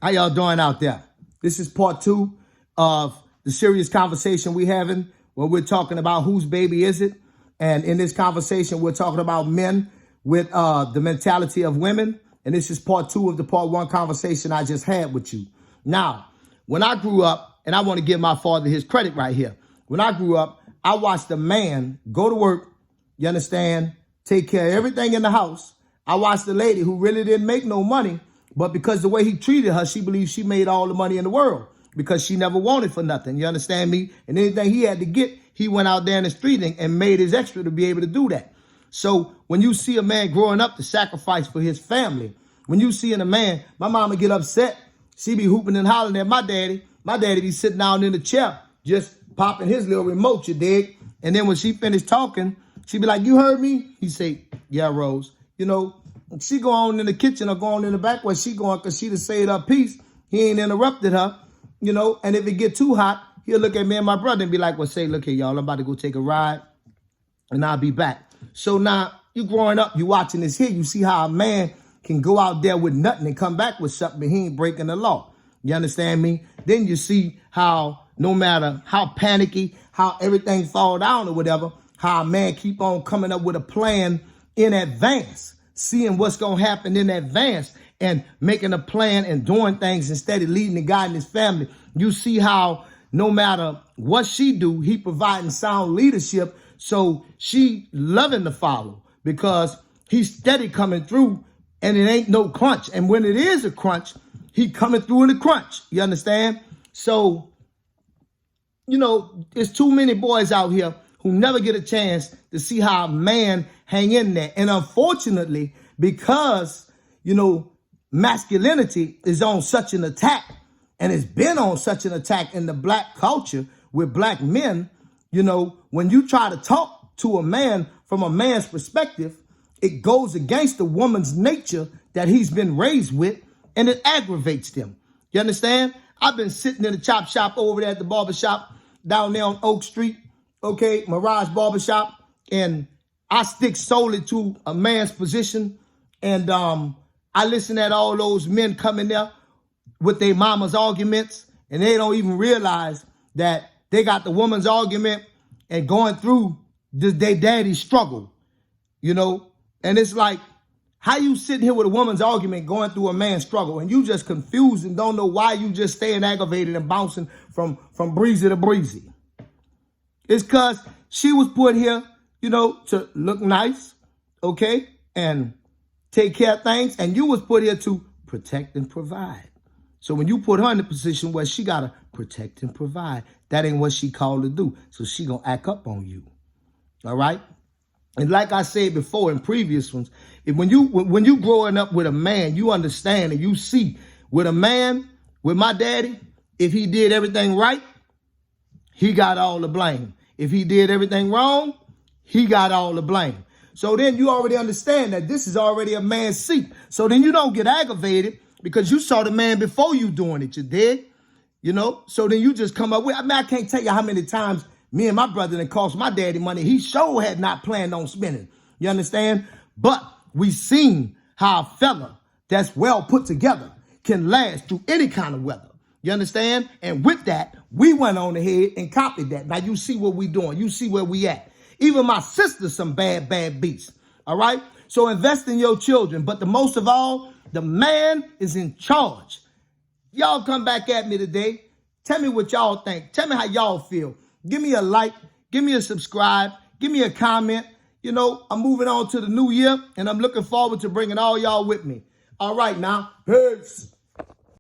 How y'all doing out there? This is part 2 of the serious conversation we're having where we're talking about whose baby is it. And in this conversation, we're talking about men with the mentality of women. And this is part 2 of the part 1 conversation I just had with you. Now, when I grew up, and I want to give my father his credit right here. When I grew up, I watched a man go to work, you understand, take care of everything in the house. I watched a lady who really didn't make no money, but because the way he treated her, she believed she made all the money in the world because she never wanted for nothing. You understand me? And anything he had to get, he went out there in the street and made his extra to be able to do that. So when you see a man growing up to sacrifice for his family, when you see in a man, my mama get upset. She be hooping and hollering at my daddy. My daddy be sitting down in the chair, just popping his little remote, you dig? And then when she finished talking, she be like, "You heard me?" He say, "Yeah, Rose." You know, she go on in the kitchen or go on in the back where she going because she just said her piece. He ain't interrupted her, you know, and if it get too hot, he'll look at me and my brother and be like, "Well, say, look here, y'all, I'm about to go take a ride and I'll be back." So now you growing up, you watching this here, you see how a man can go out there with nothing and come back with something, but he ain't breaking the law. You understand me? Then you see how no matter how panicky, how everything fall down or whatever, how a man keep on coming up with a plan in advance, seeing what's going to happen in advance and making a plan and doing things instead of leading the guy and his family. You see how no matter what she do, he providing sound leadership. So she loving to follow because he's steady coming through and it ain't no crunch. And when it is a crunch, he coming through in the crunch. You understand? So, you know, there's too many boys out here who never get a chance to see how a man hang in there. And unfortunately, because, you know, masculinity is on such an attack and it's been on such an attack in the black culture with black men, you know, when you try to talk to a man from a man's perspective, it goes against the woman's nature that he's been raised with and it aggravates them. You understand? I've been sitting in the chop shop over there at the barber shop down there on Oak Street, okay, Mirage Barbershop, and I stick solely to a man's position. And I listen at all those men coming there with their mama's arguments, and they don't even realize that they got the woman's argument and going through their daddy's struggle, you know? And it's like, how you sitting here with a woman's argument going through a man's struggle and you just confused and don't know why you just staying aggravated and bouncing from breezy to breezy. It's because she was put here, you know, to look nice, okay, and take care of things. And you was put here to protect and provide. So when you put her in the position where she got to protect and provide, that ain't what she called to do. So she going to act up on you. All right? And like I said before in previous ones, when you growing up with a man, you understand and you see with a man, with my daddy, if he did everything right, he got all the blame. If he did everything wrong, he got all the blame. So then you already understand that this is already a man's seat. So then you don't get aggravated because you saw the man before you doing it, you did, you know? So then you just come up with, I mean, I can't tell you how many times me and my brother that cost my daddy money, he sure had not planned on spending. You understand? But we seen how a fella that's well put together can last through any kind of weather. You understand? And with that, we went on ahead and copied that. Now you see what we doing. You see where we at. Even my sister's some bad beasts. All right? So invest in your children. But the most of all, the man is in charge. Y'all come back at me today. Tell me what y'all think. Tell me how y'all feel. Give me a like. Give me a subscribe. Give me a comment. You know, I'm moving on to the new year, and I'm looking forward to bringing all y'all with me. All right, now, peace.